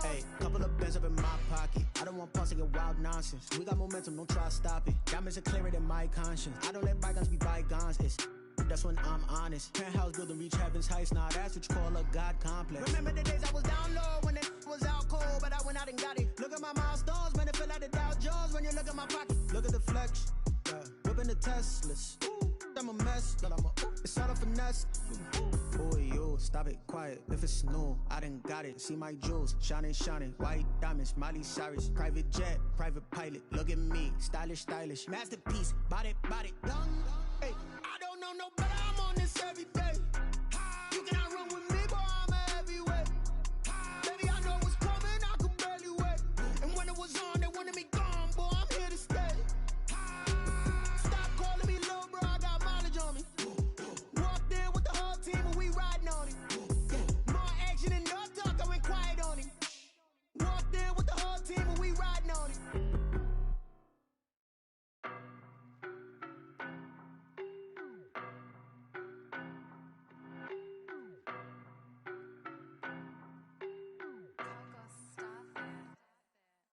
Hey, couple of bands up in my pocket. I don't want pause to get wild nonsense. We got momentum, don't try to stop it. Diamonds are clearer than my conscience. I don't let bygones be bygones. That's when I'm honest. Penthouse building, reach heaven's heights. Nah, that's what you call a God complex. Remember the days I was down low when it was out cold, but I went out and got it. Look at my milestones, man, it feel like the Dow Jones when you look at my pocket. Look at the flex, whipping the Teslas. I'm a mess, but it's all a finesse. Boy, you stop it, quiet. If it's new, I done got it. See my jewels, shining, shining. White diamonds, Miley Cyrus. Private jet, private pilot. Look at me, stylish, stylish. Masterpiece, body, young. Hey, I don't know no better. I'm on this every day. You cannot run with me, boy. I'm a heavyweight. Baby, I know what's coming. I could barely wait. And when it was on, they wanted me gone, boy. I'm here to stay. Stop calling me low, bro. I got mileage on me. Walked in with the whole team and we riding on it. More action and no talk. I went quiet on him. Walked in with the whole team and we riding on it.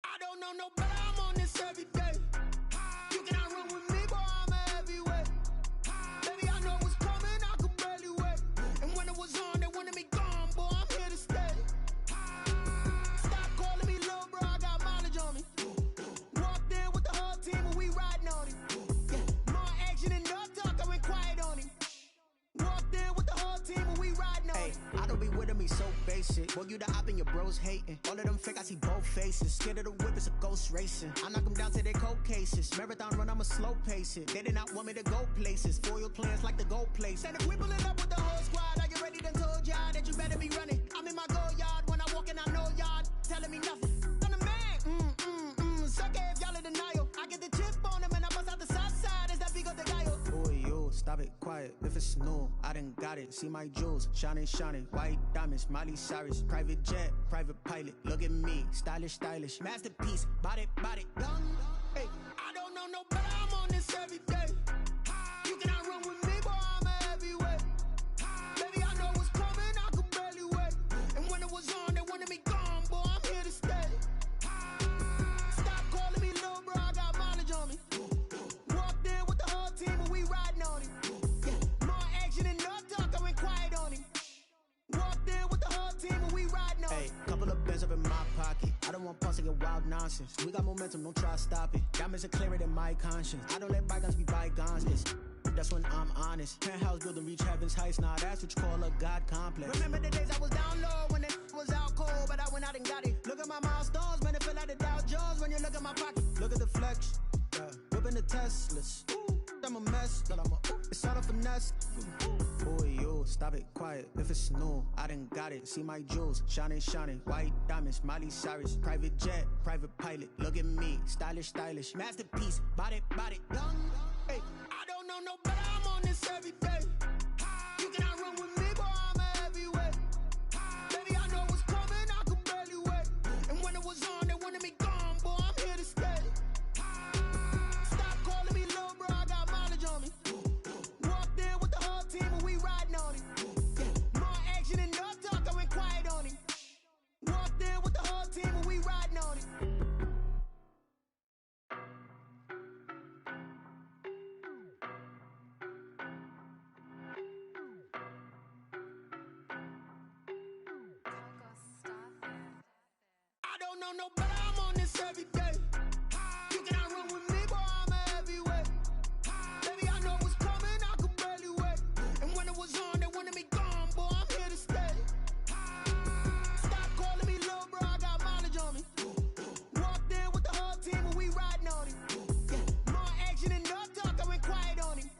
I don't know no better, I'm on this every day. You cannot run with me, boy, I'm a heavyweight. Baby, I know what's coming, I could barely wait. And when it was on, they wanted me gone, boy, I'm here to stay. Stop calling me low, bro, I got mileage on me. Walked in with the whole team and we riding on it. More action and no talk, I went quiet on him. Walked in with the whole team and we riding on it. I don't be with me so basic. Boy, you the op and your bros hating. All of them fake, I see both faces. Scared of the whip, it's a ghost racing. I knock them down to their cold cases. Marathon run, I'ma slow pace it. They did not want me to go places. Foil plans like the gold place. And if we pulling up with the whole squad, I get ready to told y'all that you better be running. I'm in my go yard. When I walk in, I know y'all telling me nothing. I'm the man. Suck it if y'all in denial. I get the chip on them and I bust out the south side. Is that Vigo de Gallo? Boy, you stop it, quiet. If it's new, I done got it. See my jewels, shining, shining. White diamonds, Miley Cyrus. Private jet, private pilot. Look at me, stylish, stylish. Masterpiece, body, young. Hey, I don't know no better. I'm on this every day. You cannot run with me, boy. I'm a heavyweight. Baby, I know what's coming. I could barely wait. And when it was on, they wanted me gone, boy. I'm here to stay. Stop calling me low, bro. I got mileage on me. Walked in with the whole team and we riding on it. More action and no talk. I went quiet on him. Walked in with the whole team and we riding on it. Hey, couple of bands up in my pocket. I don't want pause to get wild nonsense. We got momentum, don't try to stop it. Diamonds are clearer than my conscience. I don't let bygones be bygones. That's when I'm honest. Penthouse building, reach heaven's heights. Nah, that's what you call a God complex. Remember the days I was down low when it was out cold, but I went out and got it. Look at my milestones, man, it feel like the Dow Jones when you look at my pocket. Look at the flex, whipping the Teslas. I'm a mess, but it's all a finesse. Boy, you stop it, quiet. If it's new, I done got it. See my jewels, shining, shining. White diamonds, Miley Cyrus. Private jet, private pilot. Look at me, stylish, stylish. Masterpiece, body, young. Hey, I don't know no better. I'm on this every day. You cannot run with me, boy. I'm a heavyweight. Baby, I know what's coming. I could barely wait. And when it was on, they wanted me gone, boy. I'm here to stay. Stop calling me low, bro. I got mileage on me. Walked in with the whole team and we riding on it. More action and no talk. I went quiet on him. Walked in with the whole team and we riding on it. I don't know no better. I'm on this every day. You cannot run with me, boy. I'm a heavyweight. Baby, I know what's coming. I could barely wait. And when it was on, they wanted me gone, boy. I'm here to stay. Stop calling me low, bro. I got mileage on me. Walked in with the whole team and we riding on it. More action and no talk. I went quiet on him.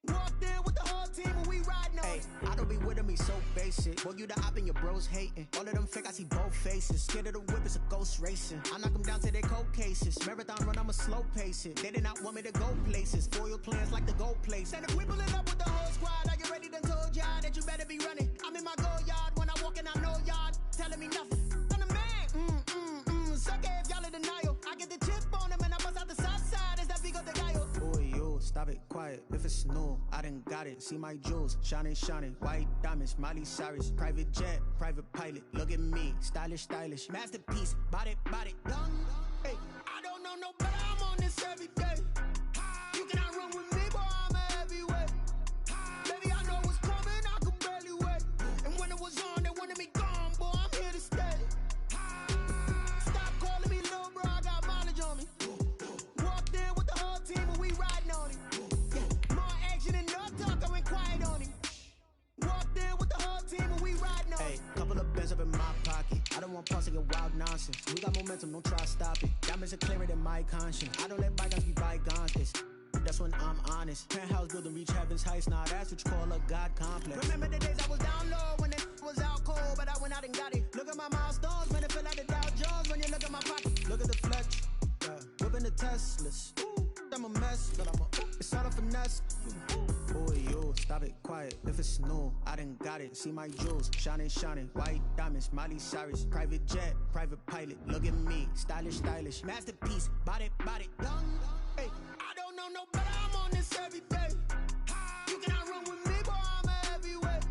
Walked in with the whole team and we riding on it. I don't be with me so basic. Boy, you the op and your bros hating. All of them fake, I see both faces. Scared of the whip, it's a ghost racing. I knock them down to their cold cases. Marathon run, I'ma slow pace it. They did not want me to go places. Foil plans like the gold place. And if we pulling up with the whole squad, I get ready to told y'all that you better be running. I'm in my go yard. When I walk in, I know y'all telling me nothing. I'm the man. Suck it if y'all in denial. I get the chip on them and I bust out the south side. Is that Vigo de Gallo? Boy, you stop it, quiet. quiet if it's new. I done got it. See my jewels, shining, shining. White diamonds, Miley Cyrus. Private jet, private pilot. Look at me, stylish, stylish. Masterpiece, body, body, young. Hey, I don't know no better. I'm on this every day. You cannot run with me, boy. I'm a heavyweight. Baby, I know what's coming. I could barely wait. And when it was on, they wanted me gone, boy. I'm here to stay. Stop calling me little bro. I got mileage on me. Walked in with the whole team and we riding on it. Yeah, more action than no talk. I went quiet on it. Walked in with the whole team and we riding on it. Hey, couple of bands up in my pocket. I don't want pause to get wild nonsense. We got momentum, don't try to stop it. Diamonds are clearer than my conscience. I don't let bygones be bygones. That's when I'm honest. Penthouse building, reach heaven's heights. Nah, that's what you call a God complex. Remember the days I was down low when it was out cold, but I went out and got it. Look at my milestones, man, it feel like the Dow Jones when you look at my pocket. Look at the flex, whipping the Teslas. I'm a mess, but it's all a finesse. Boy, yo, stop it, quiet. If it's new, I done got it. See my jewels, shining, shining. White diamonds, Miley Cyrus. Private jet, private pilot. Look at me, stylish, stylish. Masterpiece, body, body, young. Hey, I don't know no better. I'm on this every day. You cannot run with me, boy. I'm a heavyweight.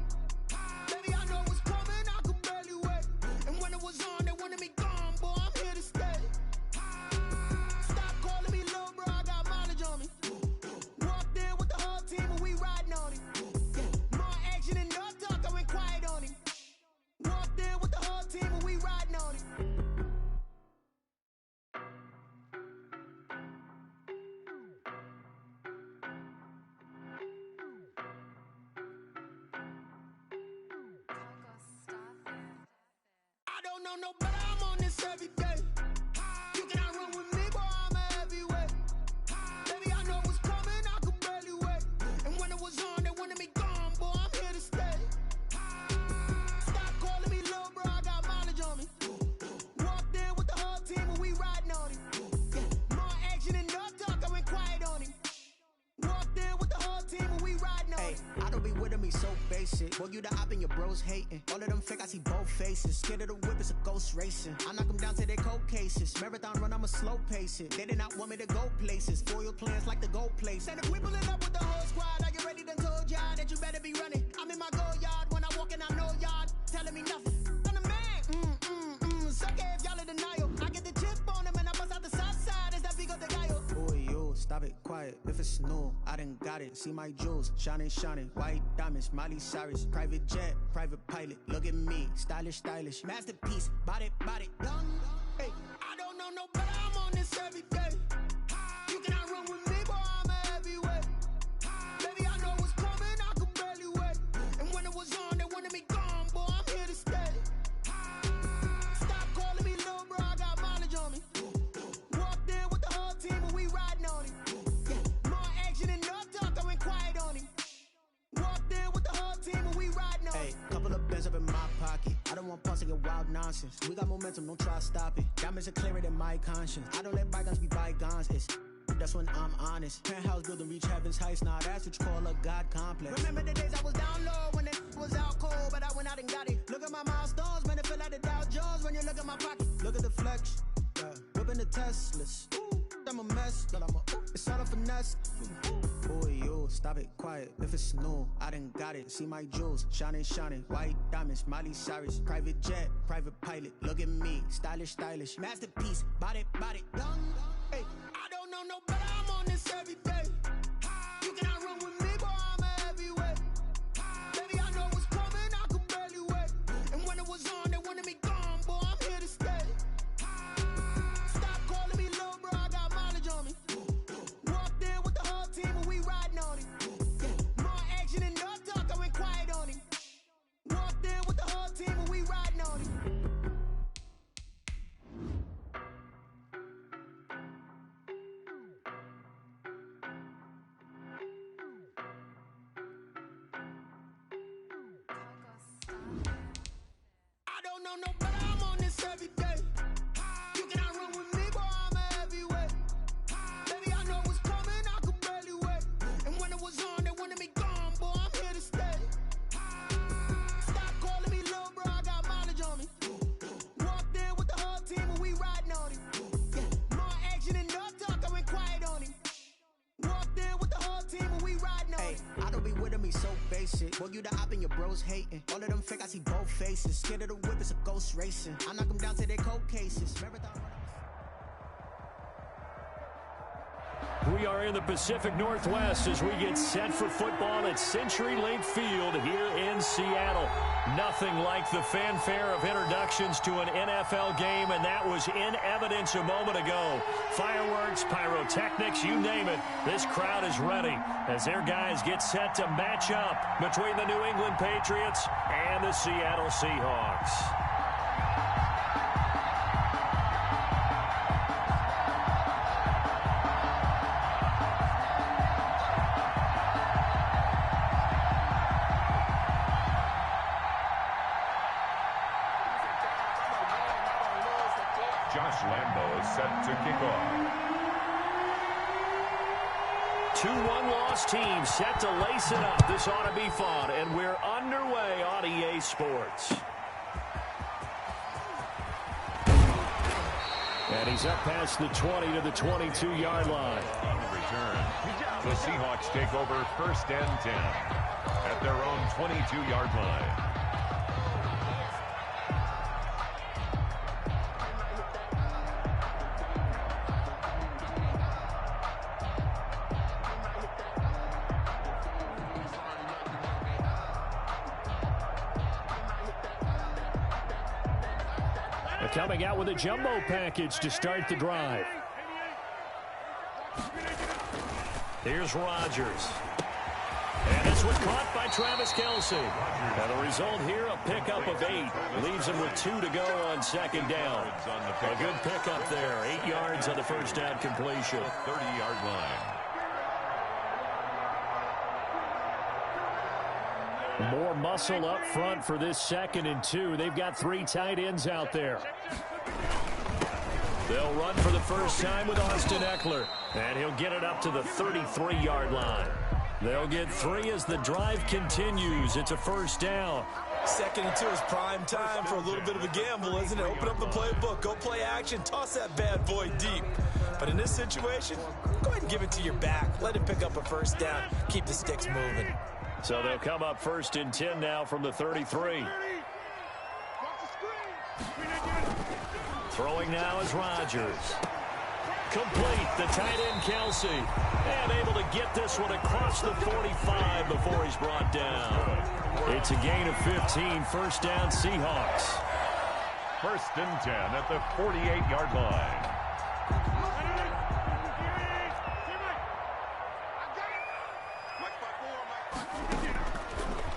Baby, I know what's coming. I could barely wait. And when it was on, they wanted me gone, boy. I'm here to stay. Stop calling me little bro. I got mileage on me. Walked in with the whole team and we riding on it. Yeah, more action than no talk. I went quiet on it. Walked in with the whole team and we riding on it. I don't know no better. I'm on this every day. You cannot run with me, boy. I'm a heavyweight. Baby, I know what's coming. I could barely wait. And when it was on, they wanted me gone, boy. I'm here to stay. Stop calling me little bro. I got mileage on me. Walked in with the whole team and we riding on it. Yeah, more action than no talk. I went quiet on it. Walked in with the whole team and we riding on it. I don't be with me so basic. Boy, you the op and your bros hating. All of them fake, I see both faces. Scared of the whip, it's a ghost racing. I knock them down to their cold cases. Marathon run, I'ma slow pace it. They did not want me to go places. Foil plans like the gold place. And if we pulling up with the whole squad, I get ready to told y'all that you better be running. I'm in my go yard. When I walk in, I know y'all telling me nothing. I'm the man. Suck it if y'all in denial. I get the chip on them and I bust out the south side. Is that big of the guy? Boy, yo, stop it, quiet. If it's new, I done got it. See my jewels, shining, shining. White diamonds, Miley Cyrus. Private jet, private pilot. Look at me, stylish, stylish. Masterpiece, body, body, young. Hey, I don't know no better. I'm on this every day. You cannot run with me, boy. I'm a heavyweight. Baby, I know what's coming. I could barely wait. And when it was on, they wanted me gone, boy. I'm here to stay. Stop calling me little bro. I got mileage on me. Walked in with the whole team and we riding on it. Yeah, more action than no talk. I went quiet on it. Walked in with the whole team and we riding on it. Hey, couple of bands up in my pocket. I don't want pause to get wild nonsense. We got momentum, don't try to stop it. Diamonds are clearer than my conscience. I don't let bygones be bygones. That's when I'm honest. Penthouse building, reach heaven's heights. Nah, that's what you call a God complex. Remember the days I was down low when it was out cold, but I went out and got it. Look at my milestones, man, it feel like the Dow Jones when you look at my pocket. Look at the flex, whipping the Teslas. I'm a mess, but it's all a finesse. Boy, yo, stop it, quiet. If it's new, I done got it. See my jewels, shining, shining. White diamonds, Miley Cyrus. Private jet, private pilot. Look at me, stylish, stylish. Masterpiece, body, body, young. Hey, I don't know no better. I'm on this every day. You cannot run with me, boy. I'm a heavyweight. Baby, I know what's coming. I could barely wait. And when it was on, they wanted me gone, boy. I'm here to stay. Stop calling me little bro. I got mileage on me. Walked in with the whole team and we riding on it. Yeah, more action than no talk. I went quiet on it. Walked in with the whole team and we riding on it. I don't know no better. I'm on this every day. You cannot run with me, boy. I'm a heavyweight. Baby, I know what's coming. I could barely wait. And when it was on, they wanted me gone, boy. I'm here to stay. Stop calling me little bro. I got mileage on me. Walked in with the whole team and we riding on it. Yeah, more action than no talk. I went quiet on it. Walked in with the whole team and we basic. Boy, you the op and your bros hating. All of them fake, I see both faces. Scared of the whip, it's a ghost racing. I knock them down to their cold cases. Marathon. We are in the Pacific Northwest as we get set for football at CenturyLink Field here in Seattle. Nothing like the fanfare of introductions to an NFL game, and that was in evidence a moment ago. Fireworks, pyrotechnics, you name it. This crowd is ready as their guys get set to match up between the New England Patriots and the Seattle Seahawks. Set to kick off. 2 one-loss teams set to lace it up. This ought to be fun, and we're underway on EA Sports. And he's up past the 20 to the 22-yard line. On the return, the Seahawks take over 1st and 10 at their own 22-yard line. Coming out with a jumbo package to start the drive. Here's Rodgers. And this was caught by Travis Kelce. And the result here, a pickup of 8. Leaves him with 2 to go on 2nd down. A good pickup there. 8 yards on the first down completion. 30-yard line. More muscle up front for this 2nd and 2. They've got 3 tight ends out there. They'll run for the first time with Austin Eckler. And he'll get it up to the 33-yard line. They'll get 3 as the drive continues. It's a first down. 2nd and 2 is prime time for a little bit of a gamble, isn't it? Open up the playbook, go play action, toss that bad boy deep. But in this situation, go ahead and give it to your back. Let him pick up a first down. Keep the sticks moving. So they'll come up 1st and 10 now from the 33. Throwing now is Rodgers. Complete, the tight end Kelce. And able to get this one across the 45 before he's brought down. It's a gain of 15, first down Seahawks. 1st and 10 at the 48-yard line.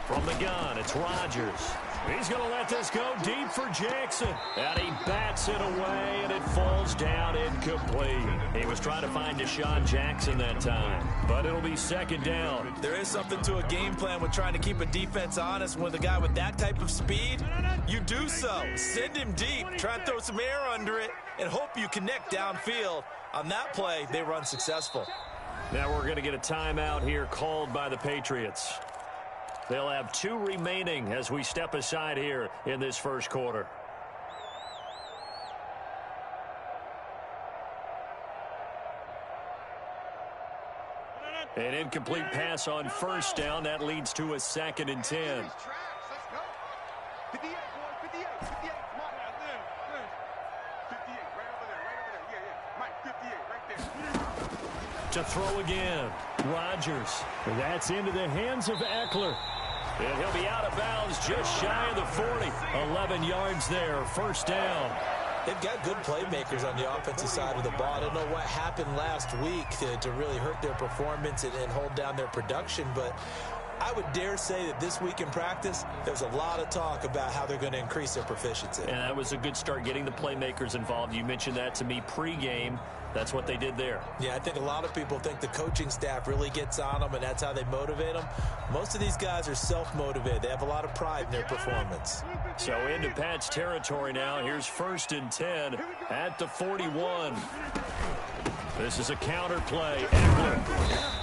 From the gun, it's Rodgers. He's going to let this go deep for Jackson. And he bats it away, and it falls down incomplete. He was trying to find Deshaun Jackson that time, but it'll be 2nd down. There is something to a game plan with trying to keep a defense honest. With a guy with that type of speed, you do so. Send him deep. Try and throw some air under it and hope you connect downfield. On that play, they were unsuccessful. Now we're going to get a timeout here called by the Patriots. They'll have 2 remaining as we step aside here in this first quarter. An incomplete pass on first down. That leads to a 2nd and 10. To throw again. Rodgers. That's into the hands of Eckler. And he'll be out of bounds just shy of the 40. 11 yards there. First down. They've got good playmakers on the offensive side of the ball. I don't know what happened last week to really hurt their performance and hold down their production, but I would dare say that this week in practice, there's a lot of talk about how they're going to increase their proficiency. And that was a good start, getting the playmakers involved. You mentioned that to me pregame. That's what they did there. Yeah, I think a lot of people think the coaching staff really gets on them, and that's how they motivate them. Most of these guys are self-motivated. They have a lot of pride in their performance. So into Pat's territory now. Here's 1st and 10 at the 41. This is a counter play. Eckler.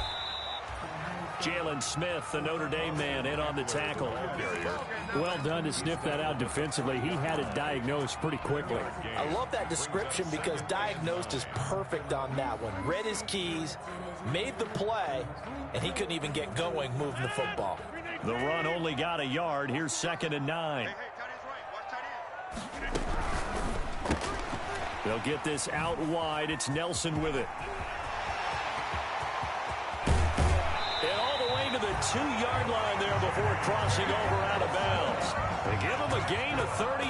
Jalen Smith, the Notre Dame man, in on the tackle. Well done to sniff that out defensively. He had it diagnosed pretty quickly. I love that description because diagnosed is perfect on that one. Read his keys, made the play, and he couldn't even get going moving the football. The run only got a yard. Here's 2nd and 9. They'll get this out wide. It's Nelson with it. And all the way to the 2-yard line there before crossing over out of bounds. They give him a gain of 38.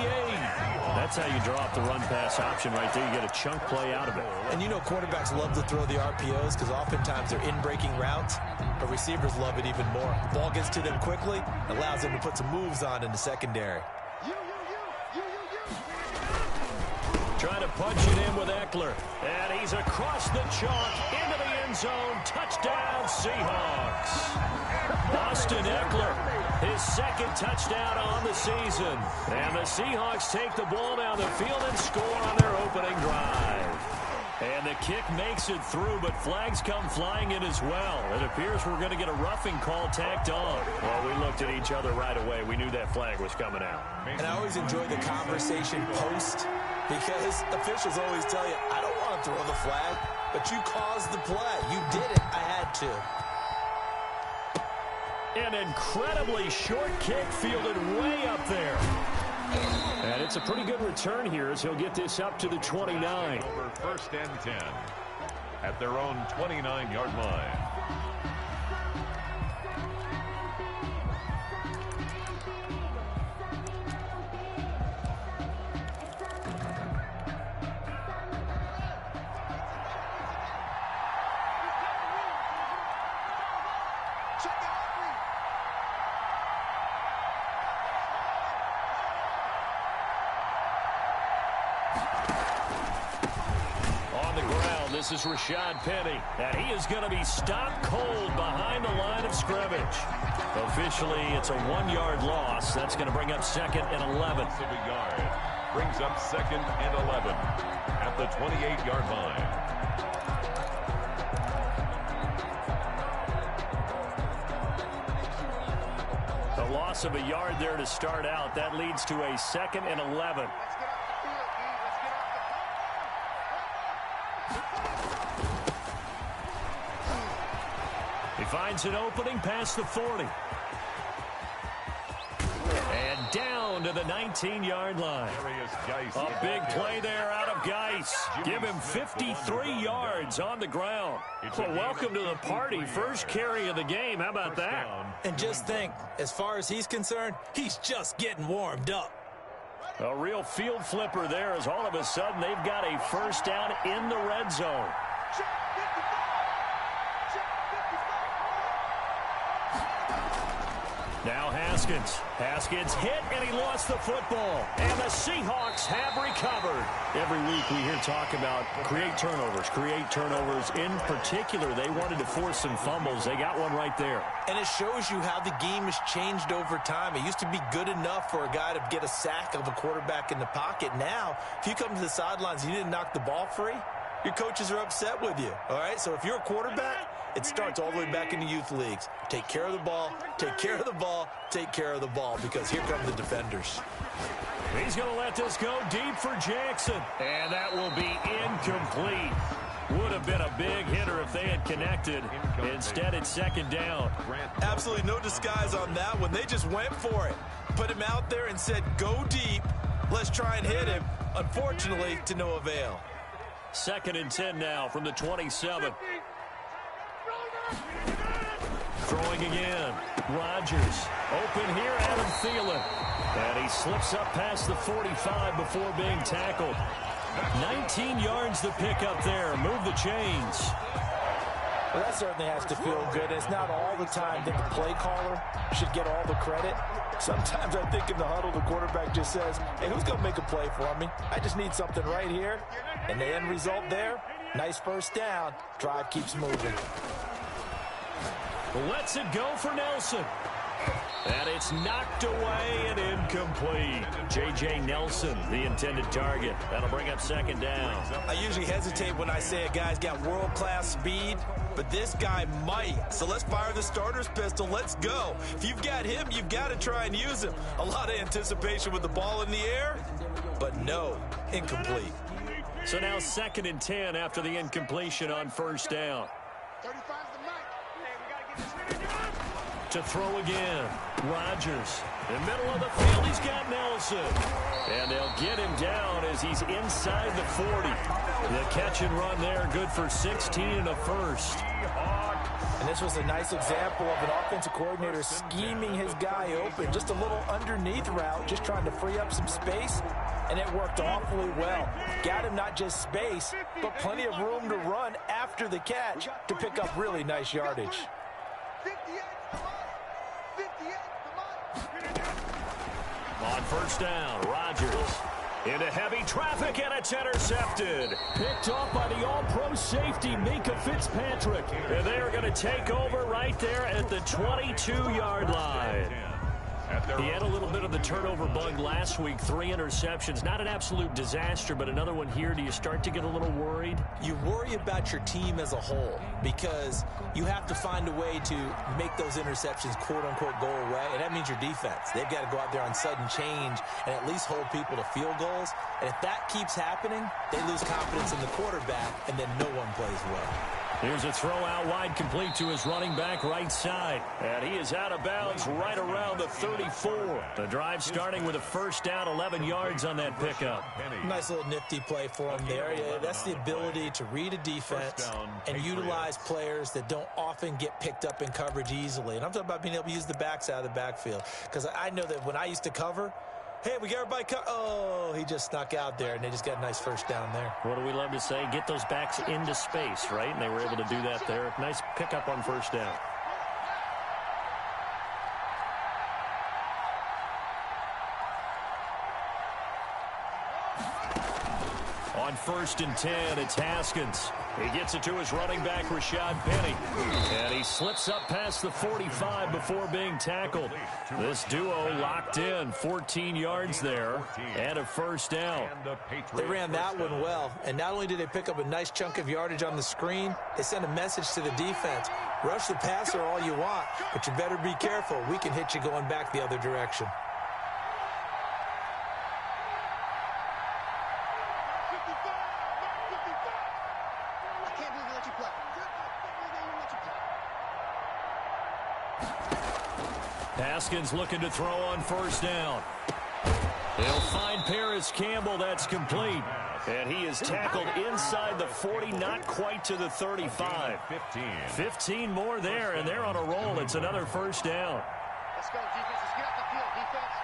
That's how you draw up the run-pass option right there. You get a chunk play out of it. And you know quarterbacks love to throw the RPOs because oftentimes they're in-breaking routes, but receivers love it even more. Ball gets to them quickly, allows them to put some moves on in the secondary. Trying to punch it in with Eckler. And he's across the chalk into the end zone. Touchdown, Seahawks. Austin Eckler, his 2nd touchdown on the season. And the Seahawks take the ball down the field and score on their opening drive. And the kick makes it through, but flags come flying in as well. It appears we're going to get a roughing call tacked on. Well, we looked at each other right away. We knew that flag was coming out. And I always enjoy the conversation post because officials always tell you, I don't want to throw the flag, but you caused the play. You did it. I had to. An incredibly short kick fielded way up there. And it's a pretty good return here as he'll get this up to the 29. Over 1st and 10 at their own 29-yard line. This is Rashad Penny, and he is going to be stopped cold behind the line of scrimmage. Officially, it's a 1-yard loss. That's going to bring up 2nd and 11. Of a yard. Brings up 2nd and 11 at the 28-yard line. The loss of a yard there to start out. That leads to a 2nd and 11. He finds an opening past the 40. And down to the 19-yard line. A big play there out of Geis. Give him 53 yards on the ground. Well, welcome to the party. First carry of the game. How about that? And just think, as far as he's concerned, he's just getting warmed up. A real field flipper there as all of a sudden they've got a first down in the red zone. Now Haskins. Haskins hit, and he lost the football. And the Seahawks have recovered. Every week we hear talk about create turnovers. In particular, they wanted to force some fumbles. They got one right there. And it shows you how the game has changed over time. It used to be good enough for a guy to get a sack of a quarterback in the pocket. Now, if you come to the sidelines and you didn't knock the ball free, your coaches are upset with you. All right, so if you're a quarterback, it starts all the way back in the youth leagues. Take care of the ball, take care of the ball, take care of the ball, because here come the defenders. He's going to let this go deep for Jackson. And that will be incomplete. Would have been a big hitter if they had connected. Instead, it's 2nd down. Absolutely no disguise on that one. They just went for it. Put him out there and said, go deep. Let's try and hit him. Unfortunately, to no avail. 2nd and 10 now from the 27. Throwing again. Rodgers. Open here, Adam Thielen. And he slips up past the 45 before being tackled. 19 yards to pick up there. Move the chains. Well, that certainly has to feel good. It's not all the time that the play caller should get all the credit. Sometimes I think in the huddle, the quarterback just says, hey, who's going to make a play for me? I just need something right here. And the end result there, nice first down. Drive keeps moving. Lets it go for Nelson. And it's knocked away and incomplete. J.J. Nelson, the intended target. That'll bring up 2nd down. I usually hesitate when I say a guy's got world-class speed, but this guy might. So let's fire the starter's pistol. Let's go. If you've got him, you've got to try and use him. A lot of anticipation with the ball in the air, but no, incomplete. So now 2nd and 10 after the incompletion on first down. To throw again. Rodgers. In the middle of the field, he's got Nelson. And they'll get him down as he's inside the 40. The catch and run there, good for 16 and a first. And this was a nice example of an offensive coordinator scheming his guy open. Just a little underneath route, just trying to free up some space, and it worked awfully well. Got him not just space, but plenty of room to run after the catch to pick up really nice yardage. On first down, Rodgers into heavy traffic, and it's intercepted. Picked off by the all-pro safety, Minka Fitzpatrick. And they are going to take over right there at the 22-yard line. He had a little bit of the turnover bug last week, 3 interceptions. Not an absolute disaster, but another one here. Do you start to get a little worried? You worry about your team as a whole because you have to find a way to make those interceptions, quote-unquote, go away, and that means your defense. They've got to go out there on sudden change and at least hold people to field goals. And if that keeps happening, they lose confidence in the quarterback, and then no one plays well. Here's a throw out wide, complete to his running back right side. And he is out of bounds right around the 34. The drive starting with a first down, 11 yards on that pickup. Nice little nifty play for him there. Yeah, that's the ability to read a defense and utilize players that don't often get picked up in coverage easily. And I'm talking about being able to use the backs out of the backfield. Because I know that when I used to cover, hey, we got everybody oh, he just snuck out there, and they just got a nice first down there. What do we love to say? Get those backs into space, right? And they were able to do that there. Nice pickup on first down. On first and 10, it's Haskins. He gets it to his running back, Rashad Penny. And he slips up past the 45 before being tackled. This duo locked in, 14 yards there, and a first down. They ran that one well, and not only did they pick up a nice chunk of yardage on the screen, they sent a message to the defense. Rush the passer all you want, but you better be careful. We can hit you going back the other direction. Haskins looking to throw on first down. They'll find Paris Campbell. That's complete. And he is tackled inside the 40, not quite to the 35. 15 more there, and they're on a roll. It's another first down. Let's go, defense. Let's get off the field, defense.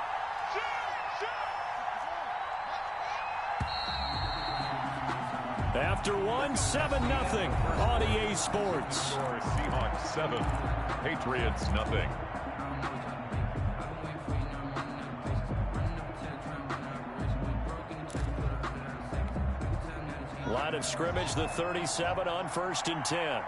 After one, 7-0 on EA Sports. Seahawks 7, Patriots 0. Line of scrimmage, the 37 on first and 10.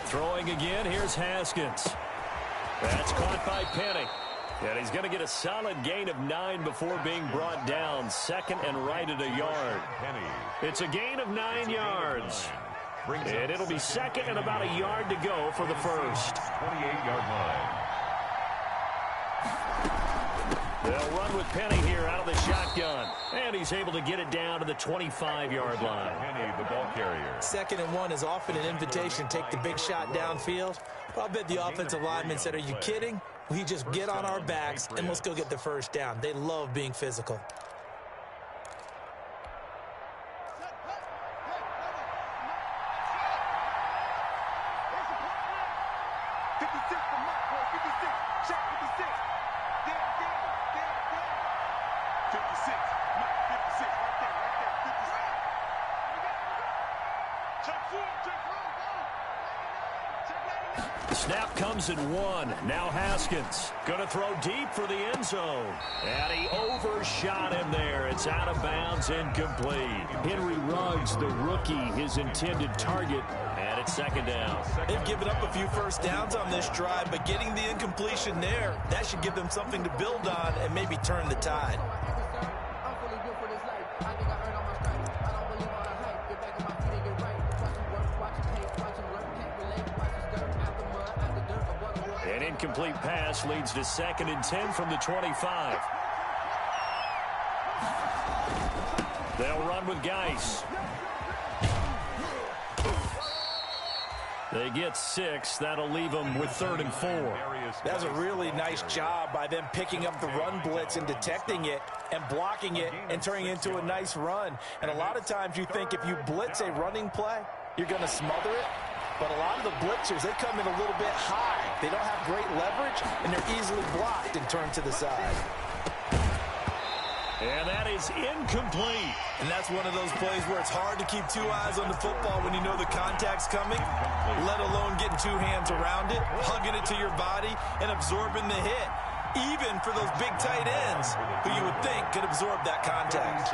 Throwing again, here's Haskins. That's caught by Penny. And he's going to get a solid gain of 9 before being brought down. Second and right at a yard. It's a gain of 9 yards. And it'll be second and about a yard to go for the first. 28-yard line. They'll run with Penny here out of the shotgun. And he's able to get it down to the 25-yard line. Penny, the ball carrier. 2nd and 1 is often an invitation to take the big shot downfield. Well, I bet the offensive lineman said, are you kidding? We just get on our backs and let's go get the first down. They love being physical. Snap comes at 1. Now Haskins going to throw deep for the end zone. And he overshot him there. It's out of bounds, incomplete. Henry Ruggs, the rookie, his intended target. And it's second down. They've given up a few first downs on this drive, but getting the incompletion there, that should give them something to build on and maybe turn the tide. I'm feeling good for this life. incomplete pass leads to 2nd and 10 from the 25. They'll run with Geis. They get 6. That'll leave them with 3rd and 4. That's a really nice job by them picking up the run blitz and detecting it and blocking it and turning it into a nice run. And a lot of times you think if you blitz a running play, you're going to smother it. But a lot of the blitzers, they come in a little bit high. They don't have great leverage, and they're easily blocked and turned to the side. And that is incomplete. And that's one of those plays where it's hard to keep 2 eyes on the football when you know the contact's coming, let alone getting 2 hands around it, hugging it to your body, and absorbing the hit. Even for those big tight ends who you would think could absorb that contact.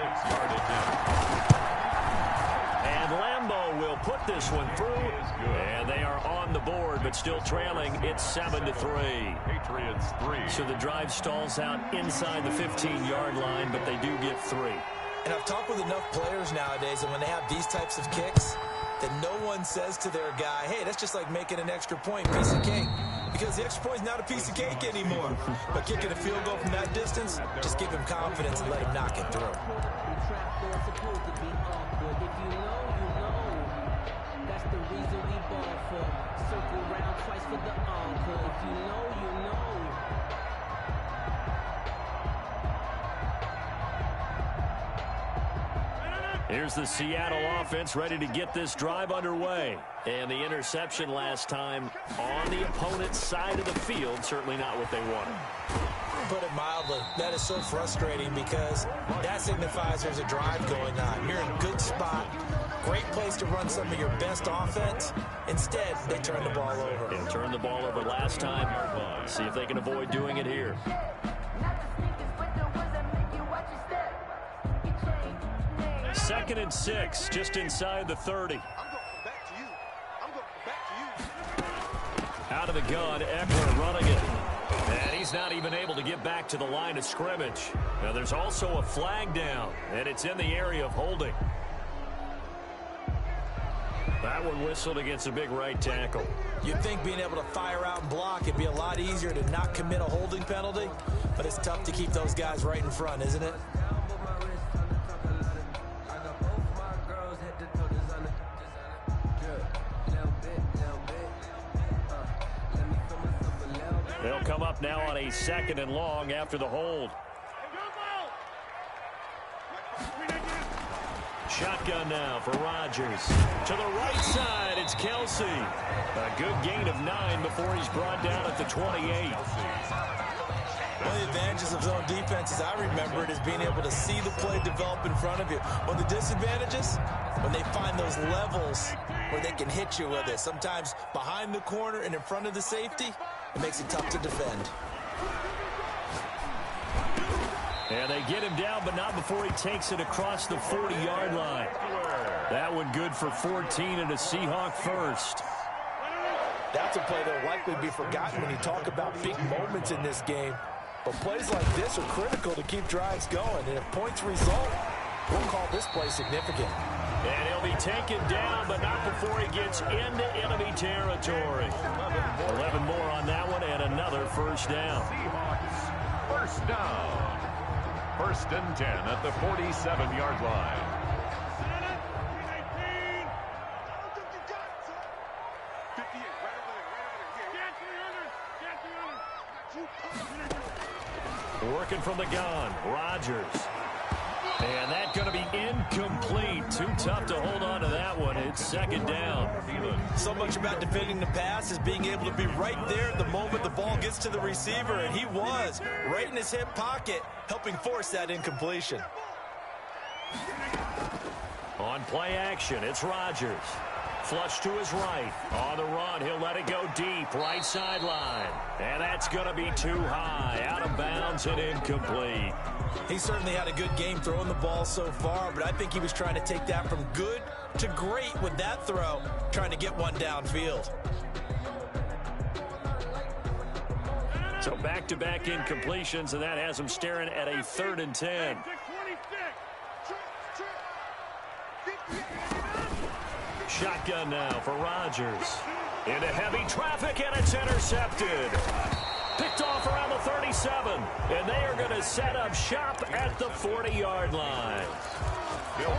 And Lambeau will put this one through. And they are on the board, but still trailing. It's 7-3. Patriots 3. So the drive stalls out inside the 15-yard line, but they do get 3. And I've talked with enough players nowadays, and when they have these types of kicks, that no one says to their guy, hey, that's just like making an extra point, piece of cake. Because the extra point is not a piece of cake anymore. But kicking a field goal from that distance, just give him confidence and let him knock it through. That's the reason we ball for. Circle round twice for the encore. If you know, you know. Here's the Seattle offense ready to get this drive underway. And the interception last time on the opponent's side of the field, certainly not what they wanted. Put it mildly, that is so frustrating because that signifies there's a drive going on. You're in a good spot, great place to run some of your best offense. Instead, they turn the ball over. They turned the ball over last time. See if they can avoid doing it here. 2nd and 6, just inside the 30. Out of the gun, Eckler running it. And he's not even able to get back to the line of scrimmage. Now there's also a flag down, and it's in the area of holding. That one whistled against a big right tackle. You'd think being able to fire out and block it'd be a lot easier to not commit a holding penalty, but it's tough to keep those guys right in front, isn't it? They'll come up now on a 2nd and long after the hold. Shotgun now for Rodgers. To the right side, it's Kelsey. A good gain of 9 before he's brought down at the 28. One of the advantages of zone defense, as I remember it, is being able to see the play develop in front of you. One of the disadvantages, when they find those levels where they can hit you with it. Sometimes behind the corner and in front of the safety, it makes it tough to defend. And they get him down, but not before he takes it across the 40-yard line. That one good for 14 and a Seahawk first. That's a play that will likely be forgotten when you talk about big moments in this game. But plays like this are critical to keep drives going. And if points result, we'll call this play significant. And he'll be taken down, but not before he gets into enemy territory. 11 more on that one, and another first down. Seahawks, first down. 1st and 10 at the 47-yard line. Working from the gun, Rodgers. And that's going to be incomplete. Too tough to hold on to that one. It's 2nd down. So much about defending the pass is being able to be right there at the moment the ball gets to the receiver, and he was right in his hip pocket, helping force that incompletion. On play action, it's Rodgers. Flush to his right. On the run, he'll let it go deep. Right sideline. And that's going to be too high. Out of bounds and incomplete. He certainly had a good game throwing the ball so far, but I think he was trying to take that from good to great with that throw, trying to get one downfield. So back-to-back incompletions, and that has him staring at a 3rd and 10. Shotgun now for Rodgers. Into heavy traffic, and it's intercepted. Picked off around the 37, and they are going to set up shop at the 40-yard line.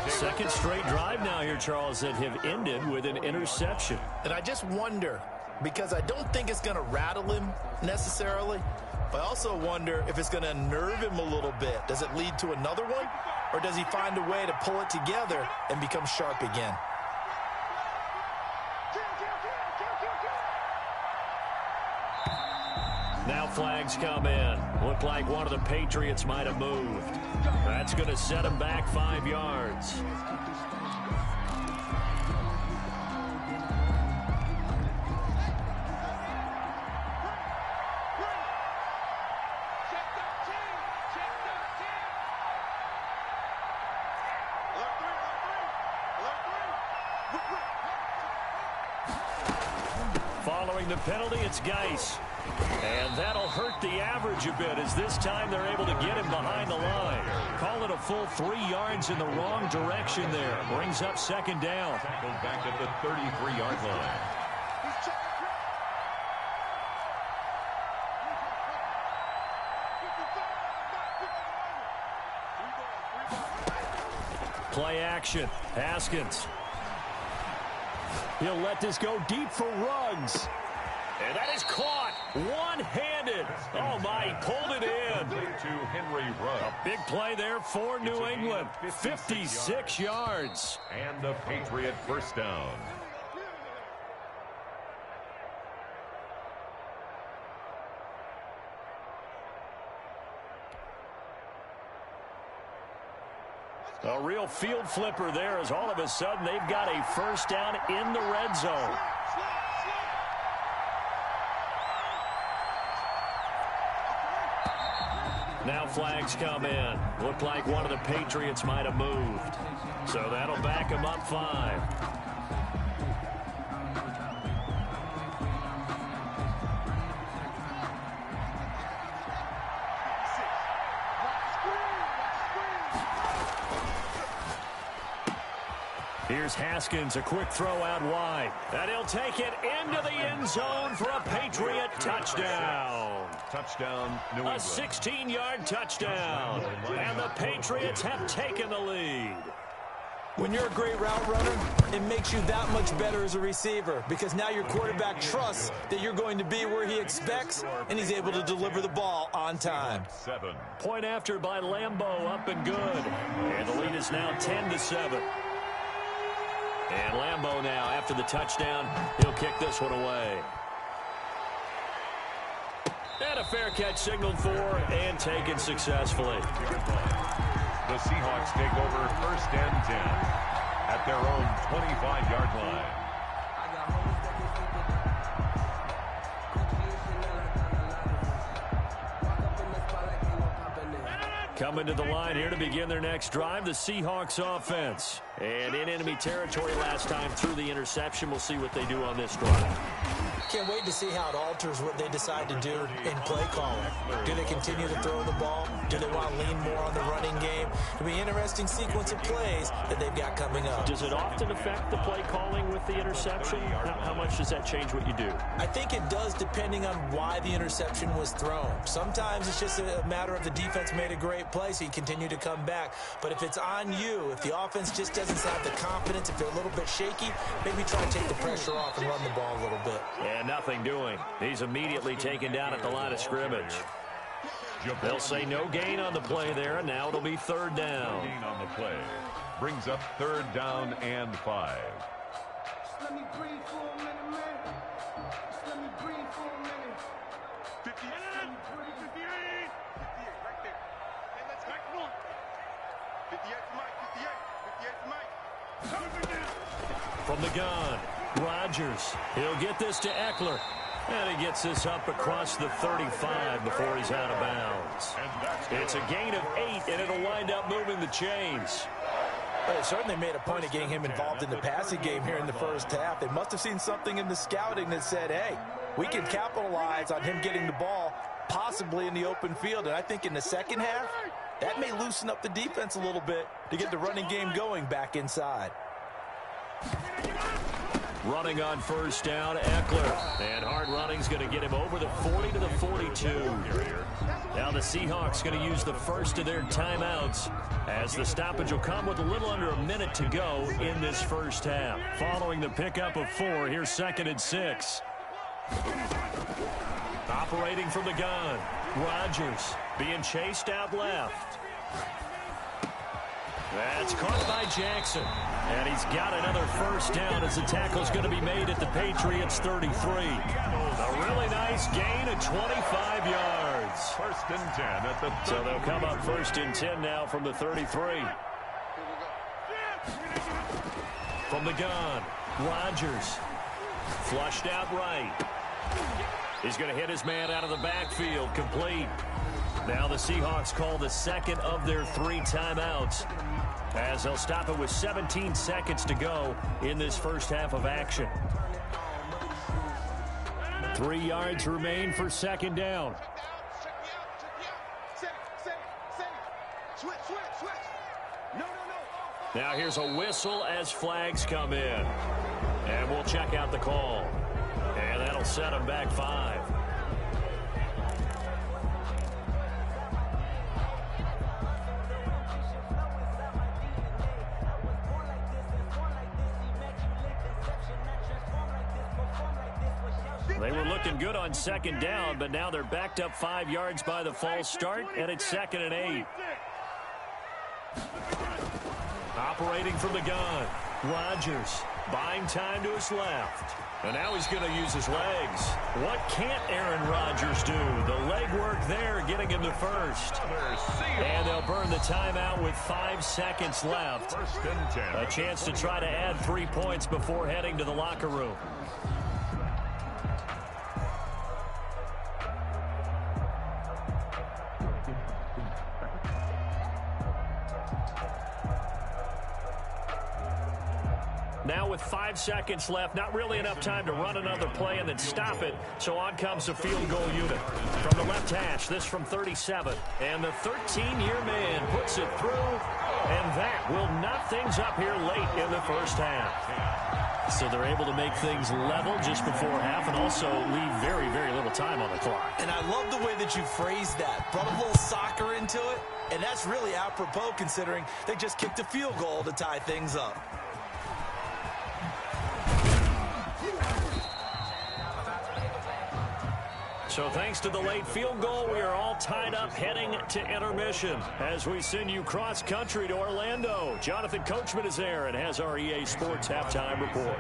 Second straight drive now here, Charles, that have ended with an interception. And I just wonder, because I don't think it's going to rattle him necessarily, but I also wonder if it's going to unnerve him a little bit. Does it lead to another one, or does he find a way to pull it together and become sharp again? Now flags come in. Looked like one of the Patriots might have moved. That's going to set him back 5 yards. Following the penalty, it's Geis. And that'll hurt the average a bit, as this time they're able to get him behind the line. Call it a full 3 yards in the wrong direction there. Brings up second down. Tackled back at the 33-yard line. Play action. Haskins. He'll let this go deep for Ruggs. And that is caught one-handed. Oh, my, he pulled it in. To Henry Ruggs. A big play there for New England. 56 yards. And the Patriot first down. A real field flipper there, as all of a sudden they've got a first down in the red zone. Now flags come in. Looked like one of the Patriots might have moved. So that'll back them up 5. Here's Haskins, a quick throw out wide. And he'll take it into the end zone for a Patriot touchdown. Touchdown, New England. A 16-yard touchdown. And the Patriots have taken the lead. When you're a great route runner, it makes you that much better as a receiver, because now your quarterback trusts that you're going to be where he expects, and he's able to deliver the ball on time. 7. Point after by Lambeau, up and good. And the lead is now 10-7. And Lambeau now, after the touchdown, he'll kick this one away. And a fair catch signaled for and taken successfully. The Seahawks take over first and 10 at their own 25-yard line. Coming to the line here to begin their next drive, the Seahawks offense. And in enemy territory last time through the interception. We'll see what they do on this drive. Can't wait to see how it alters what they decide to do in play calling. Do they continue to throw the ball? Do they want to lean more on the running game? It'll be an interesting sequence of plays that they've got coming up. Does it often affect the play calling with the interception? How much does that change what you do? I think it does, depending on why the interception was thrown. Sometimes it's just a matter of the defense made a great play, so you continue to come back. But if it's on you, if the offense just doesn't have the confidence, if they're a little bit shaky, maybe try to take the pressure off and run the ball a little bit. And nothing doing. He's immediately taken down at the line of scrimmage. They'll say no gain on the play there, and now it'll be third down. Gain on the play brings up third down and 5. Let me breathe for a minute, man. Just let me breathe for a minute. 58. 58, right there. Hey, let's back one. 58 to Mike, 58 to Mike. From the gun, Rodgers. He'll get this to Eckler. And he gets this up across the 35 before he's out of bounds. It's a gain of 8, and it'll wind up moving the chains. But it certainly made a point of getting him involved in the passing game here in the first half. They must have seen something in the scouting that said, hey, we can capitalize on him getting the ball possibly in the open field. And I think in the second half, that may loosen up the defense a little bit to get the running game going back inside. Running on first down, Eckler. And hard running's going to get him over the 40 to the 42. Now the Seahawks going to use the first of their timeouts as the stoppage will come with a little under a minute to go in this first half. Following the pickup of 4, here's 2nd and 6. Operating from the gun, Rodgers being chased out left. That's caught by Jackson. And he's got another first down as the tackle's going to be made at the Patriots 33. A really nice gain of 25 yards. 1st and 10 at the 30. So they'll come up 1st and 10 now from the 33. From the gun, Rodgers. Flushed out right. He's going to hit his man out of the backfield, complete. Now the Seahawks call the 2nd of their 3 timeouts as they'll stop it with 17 seconds to go in this first half of action. 3 yards remain for 2nd down. Now here's a whistle as flags come in. And we'll check out the call. And that'll set them back 5. They were looking good on 2nd down, but now they're backed up 5 yards by the false start, and it's 2nd and 8. Operating from the gun, Rodgers buying time to his left. And now he's going to use his legs. What can't Aaron Rodgers do? The leg work there getting him to first. And they'll burn the timeout with 5 seconds left. 1st and 10. A chance to try to add 3 points before heading to the locker room. Now with 5 seconds left, not really enough time to run another play and then stop it. So on comes the field goal unit. From the left hash, this from 37. And the 13-year man puts it through. And that will knock things up here late in the first half. So they're able to make things level just before half and also leave very, very little time on the clock. And I love the way that you phrased that. Brought a little soccer into it. And that's really apropos considering they just kicked a field goal to tie things up. So thanks to the late field goal, we are all tied up heading to intermission as we send you cross-country to Orlando. Jonathan Coachman is there and has our EA Sports halftime report.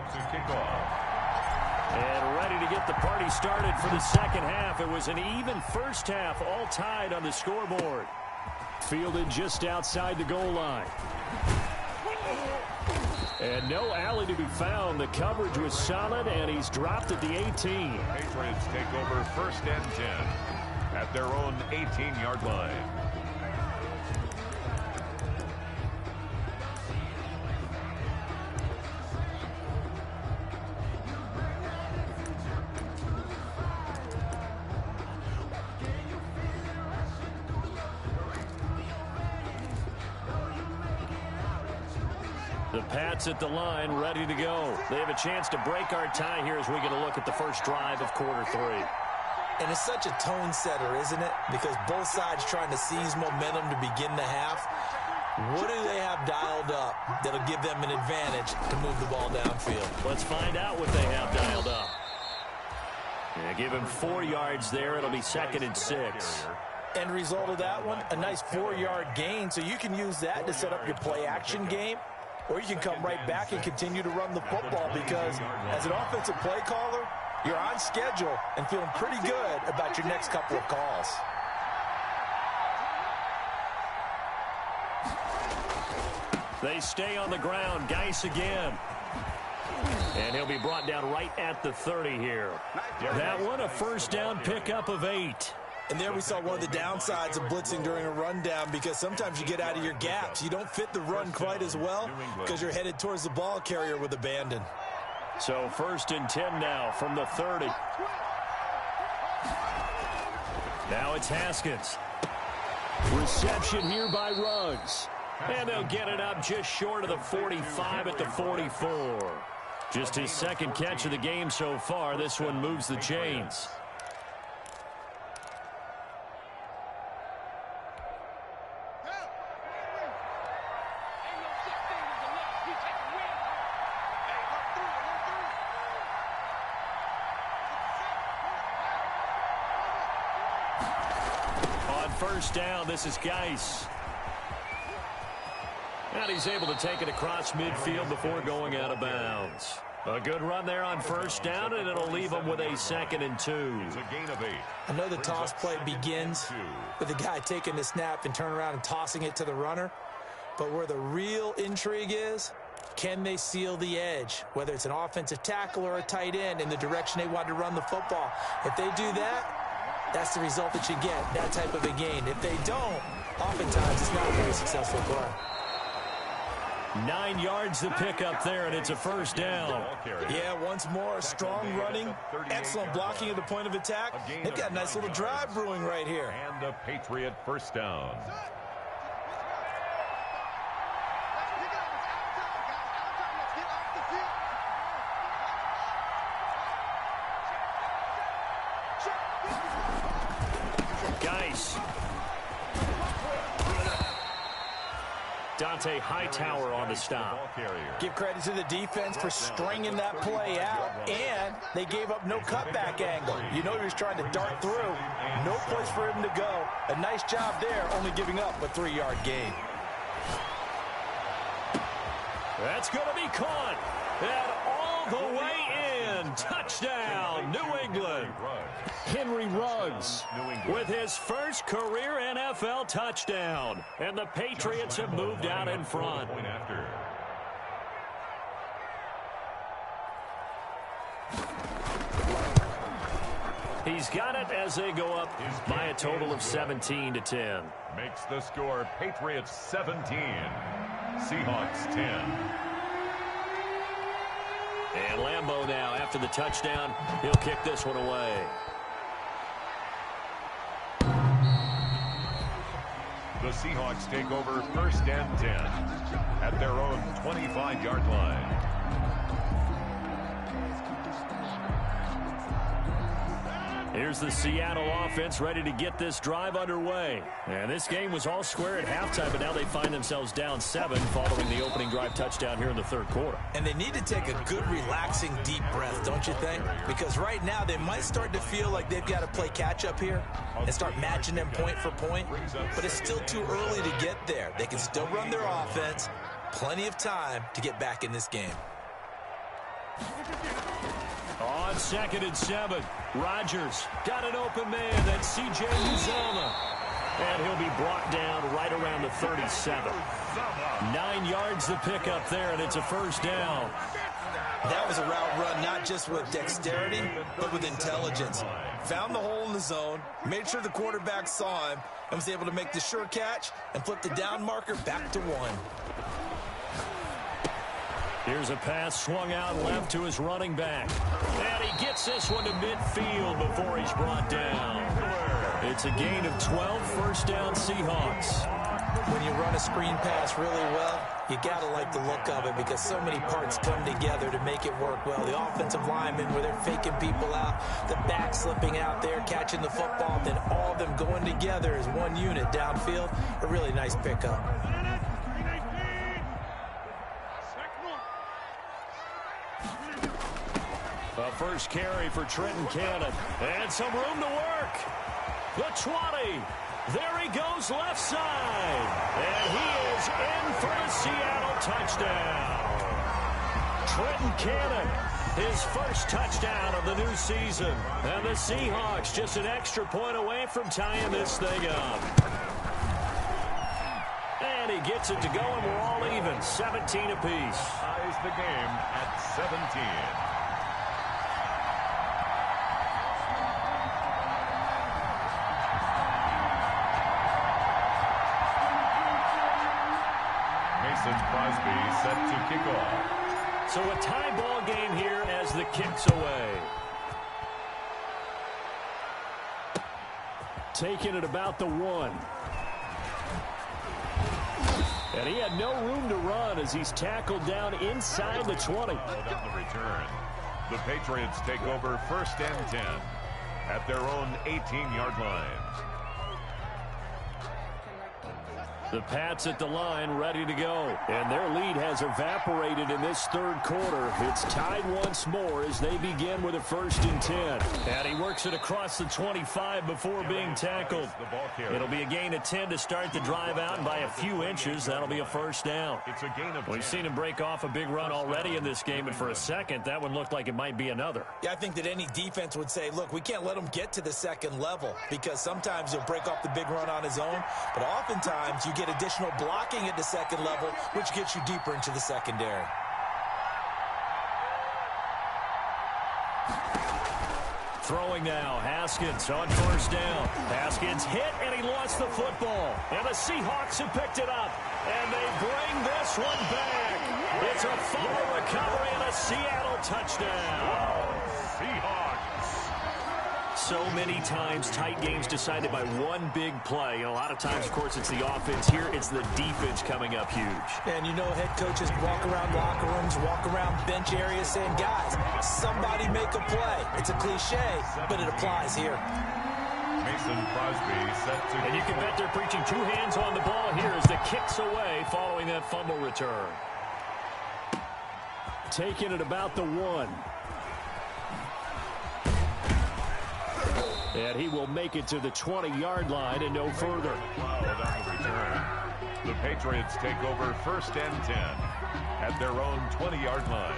And ready to get the party started for the second half. It was an even first half, all tied on the scoreboard. Fielded just outside the goal line. And no alley to be found. The coverage was solid, and he's dropped at the 18. Patriots take over 1st and 10 at their own 18-yard line. The Pats at the line, ready to go. They have a chance to break our tie here as we get a look at the first drive of quarter 3. And it's such a tone setter, isn't it? Because both sides trying to seize momentum to begin the half. What do they have dialed up that'll give them an advantage to move the ball downfield? Let's find out what they have dialed up. Yeah, give him 4 yards there. It'll be 2nd and 6. End result of that one, a nice 4-yard gain. So you can use that to set up your play-action game. Or you can come right back and continue to run the football because as an offensive play caller, you're on schedule and feeling pretty good about your next couple of calls. They stay on the ground. Geis again. And he'll be brought down right at the 30 here. That one, a first down pickup of 8. And there we saw one of the downsides of blitzing during a rundown because sometimes you get out of your gaps. You don't fit the run quite as well because you're headed towards the ball carrier with abandon. So 1st and 10 now from the 30. Now it's Haskins. Reception here by Ruggs. And they'll get it up just short of the 45 at the 44. Just his second catch of the game so far. This one moves the chains. On first down, this is Geis. And he's able to take it across midfield before going out of bounds. A good run there on first down, and it'll leave him with a 2nd and 2. It's a gain of 8. I know the toss play begins with the guy taking the snap and turning around and tossing it to the runner. But where the real intrigue is, can they seal the edge, whether it's an offensive tackle or a tight end, in the direction they want to run the football? If they do that, that's the result that you get, that type of a gain. If they don't, oftentimes it's not a very successful play. 9 yards to pick up there, and it's a first down. Yeah, once more, strong running, excellent blocking at the point of attack. They've got a nice little drive brewing right here. And a Patriot first down. Geis. Dante Hightower on the stop. Give credit to the defense for stringing that play out, and they gave up no cutback angle. You know he was trying to dart through. No place for him to go. A nice job there, only giving up a 3-yard gain. That's going to be caught. And all the way in. Touchdown, New England. Henry Ruggs with his first career NFL touchdown. And the Patriots have moved out in front. He's got it as they go up by a total of 17-10. Makes the score Patriots 17, Seahawks 10. And Lambeau now, after the touchdown, he'll kick this one away. The Seahawks take over first and 10 at their own 25-yard line. Here's the Seattle offense ready to get this drive underway. And this game was all square at halftime, but now they find themselves down 7 following the opening drive touchdown here in the third quarter. And they need to take a good, relaxing, deep breath, don't you think? Because right now they might start to feel like they've got to play catch-up here and start matching them point for point. But it's still too early to get there. They can still run their offense. Plenty of time to get back in this game. On 2nd and 7, Rodgers got an open man. That's C.J. Uzomah. And he'll be brought down right around the 37. 9 yards to pick up there, and it's a first down. That was a route run not just with dexterity, but with intelligence. Found the hole in the zone, made sure the quarterback saw him, and was able to make the sure catch and flip the down marker back to 1. Here's a pass swung out left to his running back. And he gets this one to midfield before he's brought down. It's a gain of 12, first down Seahawks. When you run a screen pass really well, you got to like the look of it because so many parts come together to make it work well. The offensive linemen where they're faking people out, the back slipping out there, catching the football, then all of them going together as one unit downfield. A really nice pickup. A first carry for Trenton Cannon. And some room to work. The 20. There he goes left side. And he is in for the Seattle touchdown. Trenton Cannon, his first touchdown of the new season. And the Seahawks just an extra point away from tying this thing up. And he gets it to go, and we're all even, 17 apiece. Ties the game at 17. Crosby set to kick off. So a tie ball game here as the kick's away. Taking it about the 1. And he had no room to run as he's tackled down inside the 20. Down the return. The Patriots take over 1st and 10 at their own 18-yard line. The Pats at the line, ready to go. And their lead has evaporated in this third quarter. It's tied once more as they begin with a 1st and 10. And he works it across the 25 before being tackled. It'll be a gain of 10 to start the drive out, and by a few inches, that'll be a 1st down. It's a gain of 10. We've seen him break off a big run already in this game, and for a second, that one looked like it might be another. Yeah, I think that any defense would say, look, we can't let him get to the second level, because sometimes he'll break off the big run on his own, but oftentimes you get additional blocking at the second level, which gets you deeper into the secondary. Throwing now, Haskins on 1st down. Haskins hit, and he lost the football. And the Seahawks have picked it up, and they bring this one back. It's a fumble recovery and a Seattle touchdown. Seahawks. So many times tight games decided by one big play. And a lot of times, of course, it's the offense. Here, it's the defense coming up huge. And you know, head coaches walk around locker rooms, walk around bench areas saying, guys, somebody make a play. It's a cliche, but it applies here. Mason Crosby set to... And you can bet they're preaching 2 hands on the ball here as the kick's away following that fumble return. Taking it about the 1. And he will make it to the 20-yard line and no further. Down the return. The Patriots take over 1st and 10 at their own 20-yard line.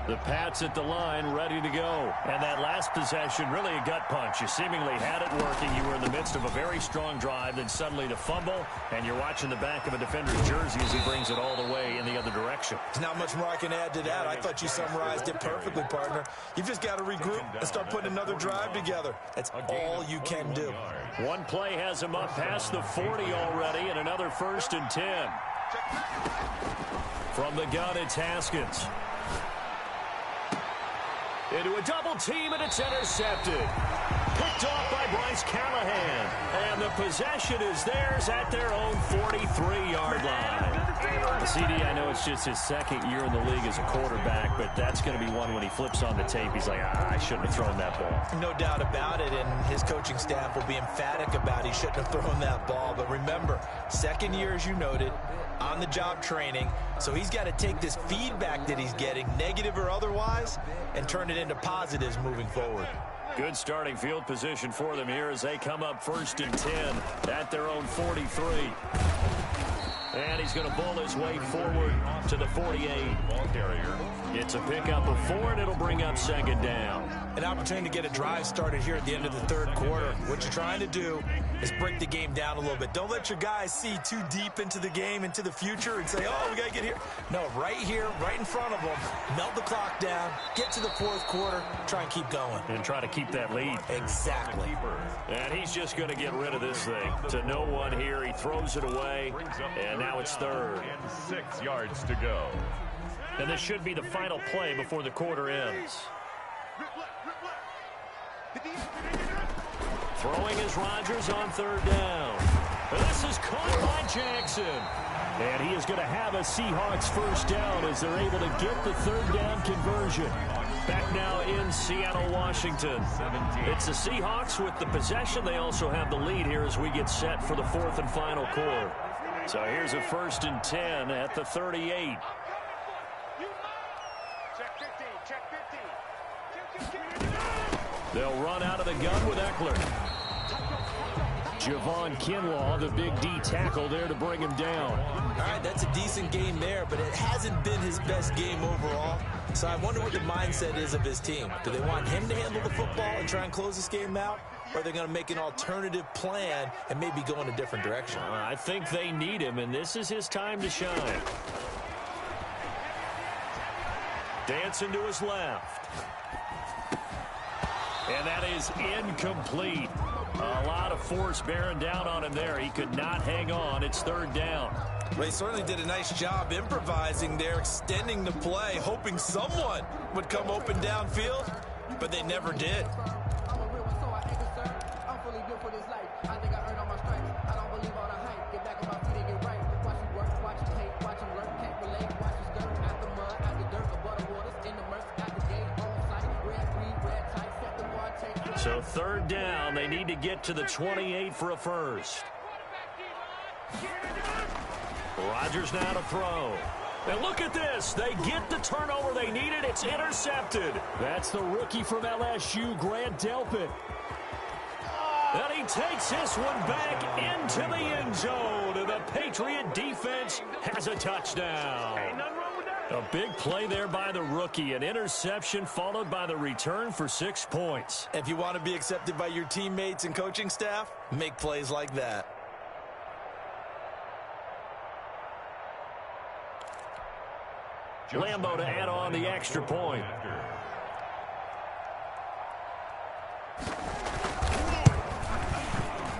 The Pats at the line, ready to go. And that last possession, really a gut punch. You seemingly had it working. You were in the midst of a very strong drive, then suddenly the fumble, and you're watching the back of a defender's jersey as he brings it all the way in the other direction. There's not much more I can add to that. I thought you summarized it perfectly, partner. You've just got to regroup and start putting another drive together. That's all you can do. One play has him up past the 40 already, and another 1st and 10. From the gun, it's Haskins. Into a double team, and it's intercepted. Picked off by Bryce Callahan. And the possession is theirs at their own 43-yard line. CD, I know it's just his 2nd year in the league as a quarterback, but that's going to be one when he flips on the tape. He's like, I shouldn't have thrown that ball. No doubt about it, and his coaching staff will be emphatic about he shouldn't have thrown that ball. But remember, 2nd year, as you noted, on-the-job training, so he's got to take this feedback that he's getting, negative or otherwise, and turn it into positives moving forward. Good starting field position for them here as they come up 1st and 10 at their own 43. And he's going to bowl his way forward to the 48. Ball carrier. It's a pickup of 4, and it'll bring up 2nd down. An opportunity to get a drive started here at the end of the 3rd quarter. What you're trying to do is break the game down a little bit. Don't let your guys see too deep into the game, into the future, and say, oh, we got to get here. No, right here, right in front of them, melt the clock down, get to the 4th quarter, try and keep going. And try to keep that lead. Exactly. And he's just going to get rid of this thing. To no one here, he throws it away, and now it's 3rd. And 6 yards to go. And this should be the final play before the quarter ends. Throwing is Rodgers on 3rd down. This is caught by Jackson. And he is going to have a Seahawks 1st down as they're able to get the 3rd down conversion. Back now in Seattle, Washington. It's the Seahawks with the possession. They also have the lead here as we get set for the 4th and final quarter. So here's a 1st and 10 at the 38. They'll run out of the gun with Eckler. Javon Kinlaw, the big D tackle there to bring him down. All right, that's a decent game there, but it hasn't been his best game overall. So I wonder what the mindset is of his team. Do they want him to handle the football and try and close this game out? Or are they going to make an alternative plan and maybe go in a different direction? I think they need him, and this is his time to shine. Dancing to his left. And that is incomplete. A lot of force bearing down on him there. He could not hang on. It's 3rd down. Well, he certainly did a nice job improvising there, extending the play, hoping someone would come open downfield, but they never did. I'm a real one, so I ain't concerned. I'm fully built for this life. I think I earned all my stripes. I don't believe all the So third down, they need to get to the 28 for a first. Rodgers now to throw. And look at this. They get the turnover they needed. It's intercepted. That's the rookie from LSU, Grant Delpit. And he takes this one back into the end zone. And the Patriot defense has a touchdown. A big play there by the rookie. An interception followed by the return for 6 points. If you want to be accepted by your teammates and coaching staff, make plays like that. Lambo to add on the extra point.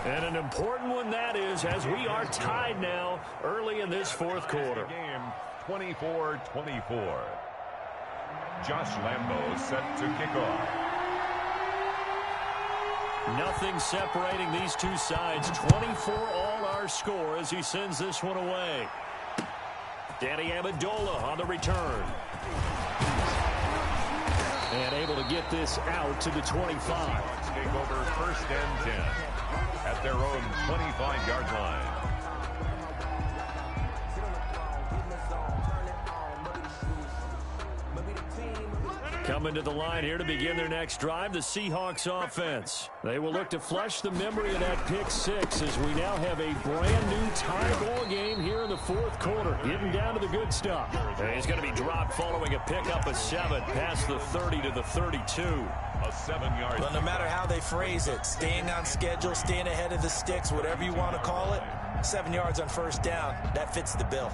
And an important one that is, as we are tied now early in this fourth quarter. Game 24-24. Josh Lambo set to kick off. Nothing separating these two sides. 24 all our score as he sends this one away. Danny Amendola on the return. And able to get this out to the 25. Take over first and 10 at their own 25-yard line. Coming to the line here to begin their next drive, the Seahawks offense. They will look to flush the memory of that pick six as we now have a brand new tie ball game here in the fourth quarter. Getting down to the good stuff. And he's going to be dropped following a pickup of 7 past the 30 to the 32. A 7-yard. But no matter how they phrase it, staying on schedule, staying ahead of the sticks, whatever you want to call it, 7 yards on first down, that fits the bill.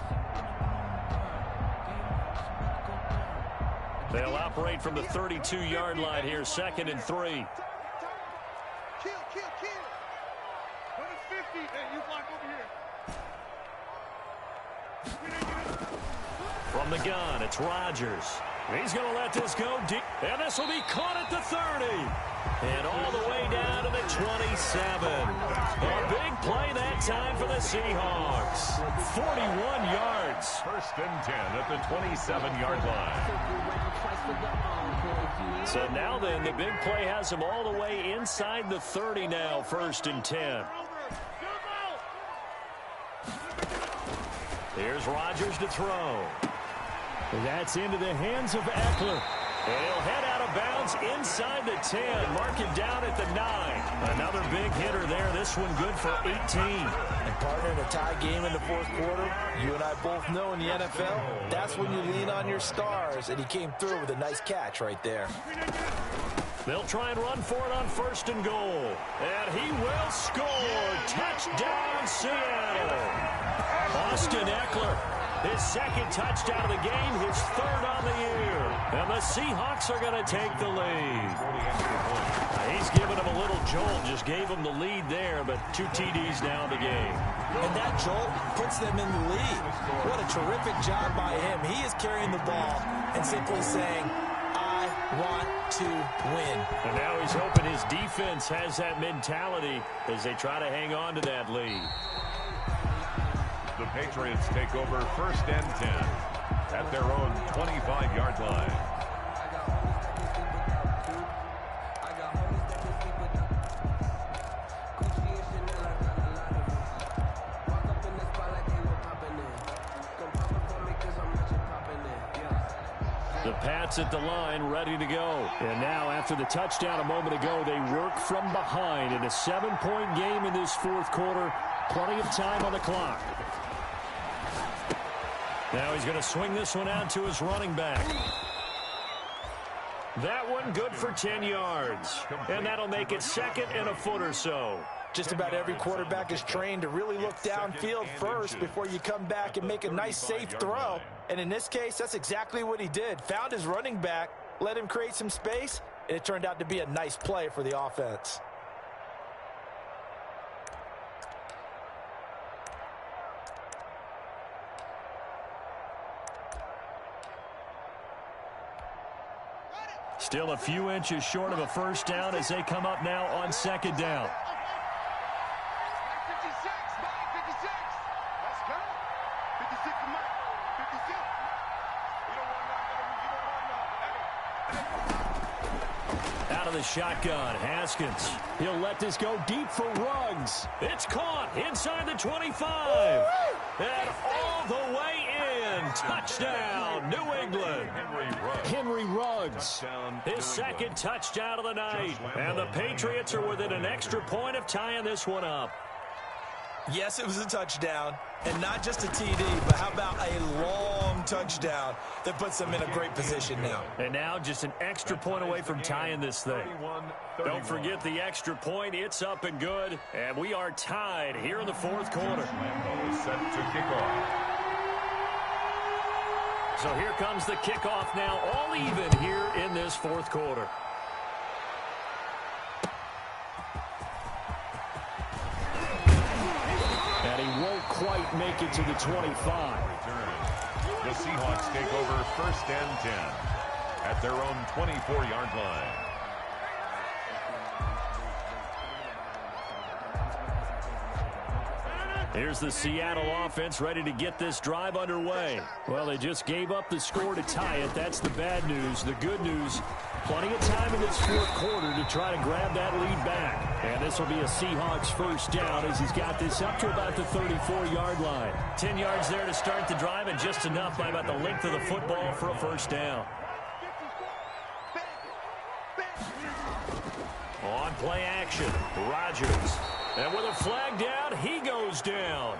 They'll operate from the 32-yard line here, 2nd and 3. Kill. Put it 50. Hey, you block over here. From the gun, it's Rodgers. He's going to let this go deep. And this will be caught at the 30. And all the way down to the 27. A big play that time for the Seahawks. 41 yards. First and 10 at the 27-yard line. So now then, the big play has them all the way inside the 30 now, 1st and 10. Here's Rodgers to throw. That's into the hands of Eckler. And he'll head out of bounds inside the 10. Mark it down at the 9. Another big hitter there. This one good for 18. And partner, in a tie game in the fourth quarter, you and I both know in the NFL, that's when you lean on your stars. And he came through with a nice catch right there. They'll try and run for it on 1st and goal. And he will score. Touchdown, Seattle. Austin Eckler. His 2nd touchdown of the game, his 3rd on the year. And the Seahawks are going to take the lead. He's given them a little jolt, just gave them the lead there, but 2 TDs now in the game. And that jolt puts them in the lead. What a terrific job by him. He is carrying the ball and simply saying, I want to win. And now he's hoping his defense has that mentality as they try to hang on to that lead. The Patriots take over first and 10 at their own 25-yard line. The Pats at the line, ready to go. And now, after the touchdown a moment ago, they work from behind in a 7-point game in this fourth quarter. Plenty of time on the clock. Now he's going to swing this one out to his running back. That one good for 10 yards. And that'll make it 2nd and a foot or so. Just about every quarterback is trained to really look downfield first before you come back and make a nice, safe throw. And in this case, that's exactly what he did. Found his running back, let him create some space, and it turned out to be a nice play for the offense. Still a few inches short of a first down as they come up now on 2nd down. 56. Let's go. 56 to Mike. 56. You don't want nothing. You don't want nothing. Hey. Out of the shotgun, Haskins. He'll let this go deep for Ruggs. It's caught inside the 25. And all the way in. Touchdown, New England. Henry Ruggs. His second touchdown of the night. And the Patriots are within an extra point of tying this one up. Yes, it was a touchdown, and not just a TD, but how about a long touchdown that puts them in a great position now. And now just an extra point away from tying this thing. Don't forget the extra point. It's up and good, and we are tied here in the fourth quarter. Set to kick off. So here comes the kickoff now, all even here in this fourth quarter. And he won't quite make it to the 25. The Seahawks take over 1st and 10 at their own 24-yard line. Here's the Seattle offense ready to get this drive underway. Well, they just gave up the score to tie it. That's the bad news. The good news, plenty of time in this fourth quarter to try to grab that lead back. And this will be a Seahawks first down as he's got this up to about the 34-yard line. 10 yards there to start the drive and just enough by about the length of the football for a first down. On play action, Rodgers. And with a flag down, he goes down.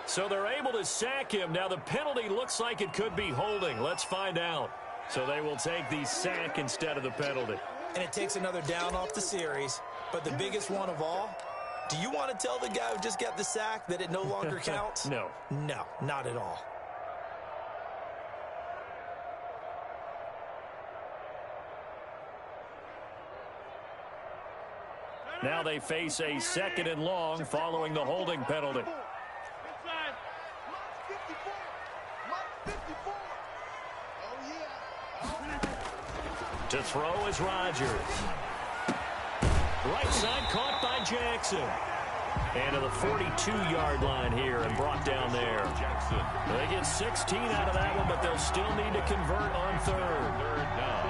So they're able to sack him. Now the penalty looks like it could be holding. Let's find out. So they will take the sack instead of the penalty. And it takes another down off the series. But the biggest one of all, do you want to tell the guy who just got the sack that it no longer counts? No. No, not at all. Now they face a 2nd and long following the holding penalty. Inside. Mark 54. Mark 54. Oh, yeah. To throw is Rodgers. Right side caught by Jackson. And to the 42-yard line here and brought down there. Jackson. They get 16 out of that one, but they'll still need to convert on third. Third down.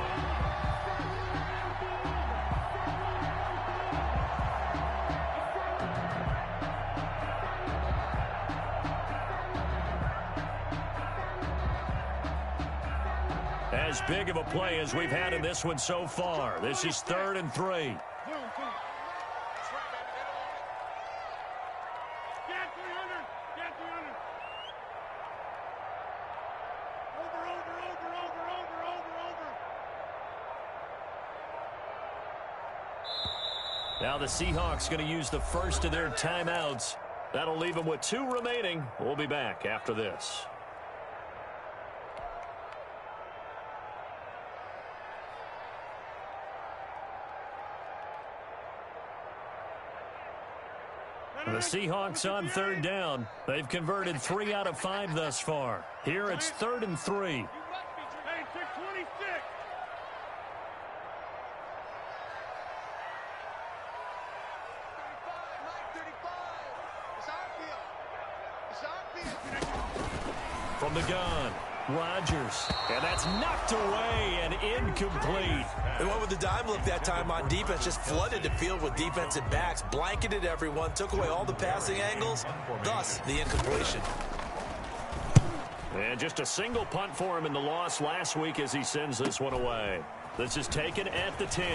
As big of a play as we've had in this one so far. This is 3rd and 3. Get 300. Get 300. Over. Now the Seahawks going to use the first of their timeouts. That'll leave them with 2 remaining. We'll be back after this. The Seahawks on 3rd down. They've converted 3 out of 5 thus far. Here it's 3rd and 3. Hey, 626. From the gun, Rodgers. And that's knocked away and incomplete. They went with the dime look that time on defense, just flooded the field with defensive backs, blanketed everyone, took away all the passing angles, thus the incompletion. And just a single punt for him in the loss last week as he sends this one away. This is taken at the 10.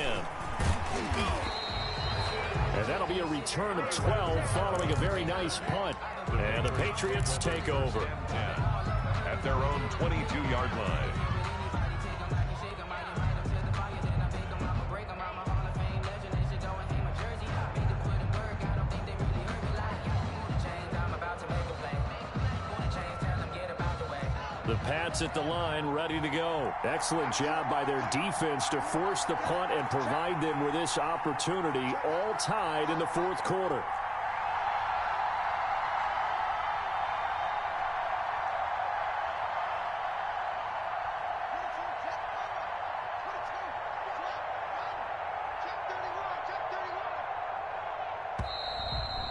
And that'll be a return of 12 following a very nice punt. And the Patriots take over. At their own 22-yard line. The Pats at the line, ready to go. Excellent job by their defense to force the punt and provide them with this opportunity, all tied in the fourth quarter.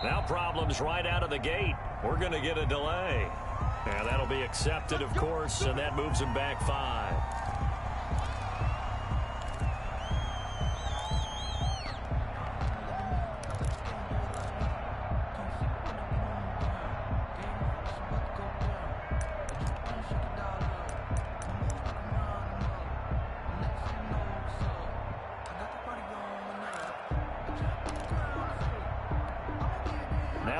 Now problems right out of the gate. We're going to get a delay. And that'll be accepted, of course, and that moves him back 5.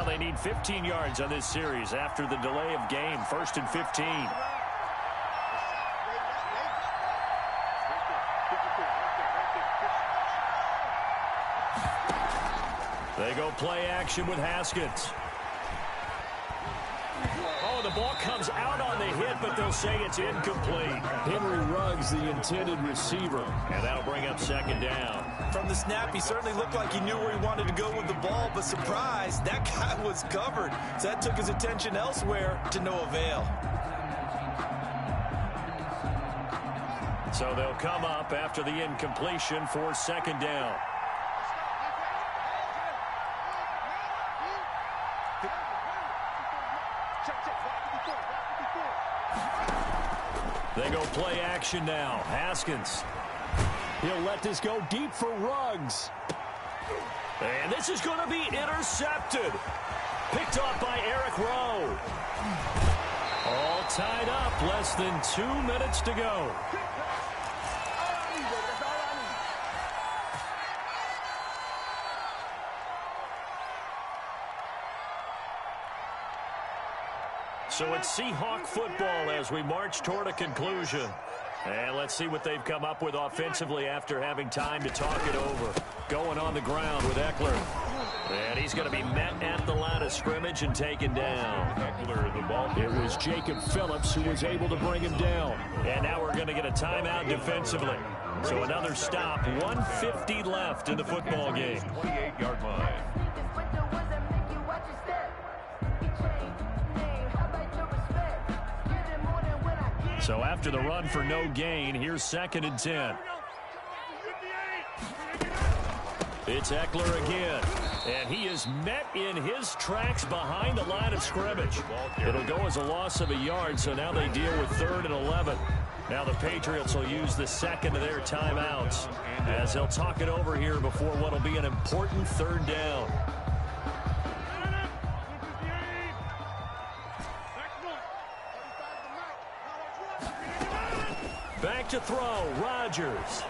they need 15 yards on this series after the delay of game. 1st and 15. They go play action with Haskins. Oh, the ball comes out on the hit, but they'll say it's incomplete. Henry Ruggs, the intended receiver. And that'll bring up 2nd down. From the snap, he certainly looked like he knew where he wanted to go with the ball, but surprise, that guy was covered. So that took his attention elsewhere to no avail. So they'll come up after the incompletion for 2nd down. They go play action now. Haskins. He'll let this go deep for Ruggs. And this is going to be intercepted. Picked off by Eric Rowe. All tied up. Less than 2 minutes to go. So it's Seahawk football as we march toward a conclusion. And let's see what they've come up with offensively after having time to talk it over. Going on the ground with Eckler. And he's going to be met at the line of scrimmage and taken down. Eckler, the ball. It was Jacob Phillips who was able to bring him down. And now we're going to get a timeout defensively. So another stop. 1:50 left in the football game. 28-yard line. So after the run for no gain, here's 2nd and 10. It's Eckler again. And he is met in his tracks behind the line of scrimmage. It'll go as a loss of a yard, so now they deal with 3rd and 11. Now the Patriots will use the 2nd of their timeouts as they'll talk it over here before what will be an important 3rd down. Back to throw. Rodgers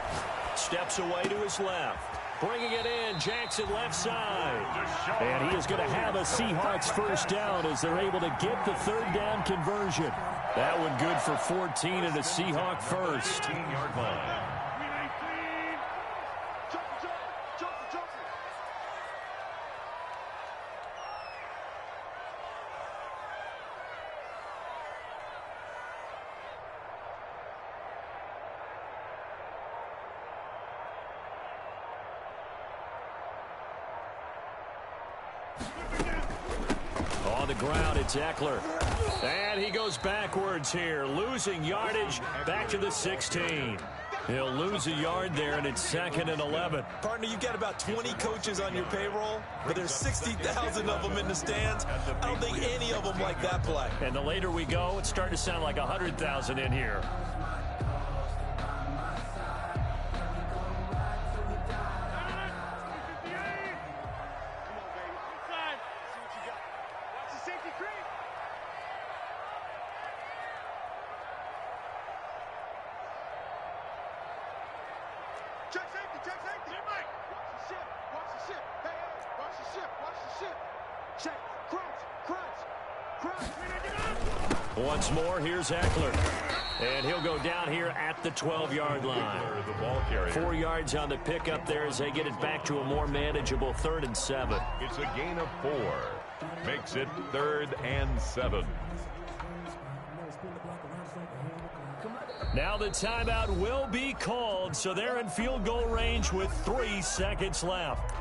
steps away to his left. Bringing it in, Jackson left side. And he is going to have a Seahawks 1st down as they're able to get the 3rd down conversion. That one good for 14 and a Seahawk 1st. 18-yard line. On the ground, it's Eckler. And he goes backwards here, losing yardage back to the 16. He'll lose a yard there, and it's 2nd and 11. Partner, you've got about 20 coaches on your payroll, but there's 60,000 of them in the stands. I don't think any of them like that play. And the later we go, it's starting to sound like 100,000 in here. Once more, here's Eckler. And he'll go down here at the 12-yard line. 4 yards on the pickup there as they get it back to a more manageable 3rd and 7. It's a gain of 4. Makes it 3rd and 7. Now the timeout will be called, so they're in field goal range with 3 seconds left.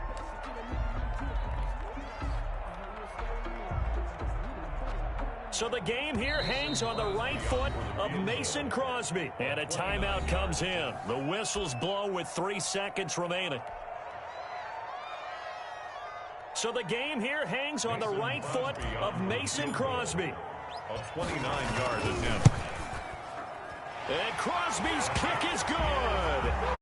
So the game here hangs on the right foot of Mason Crosby. And a timeout comes in. The whistles blow with 3 seconds remaining. So the game here hangs on the right foot of Mason Crosby. A 29-yard attempt. And Crosby's kick is good.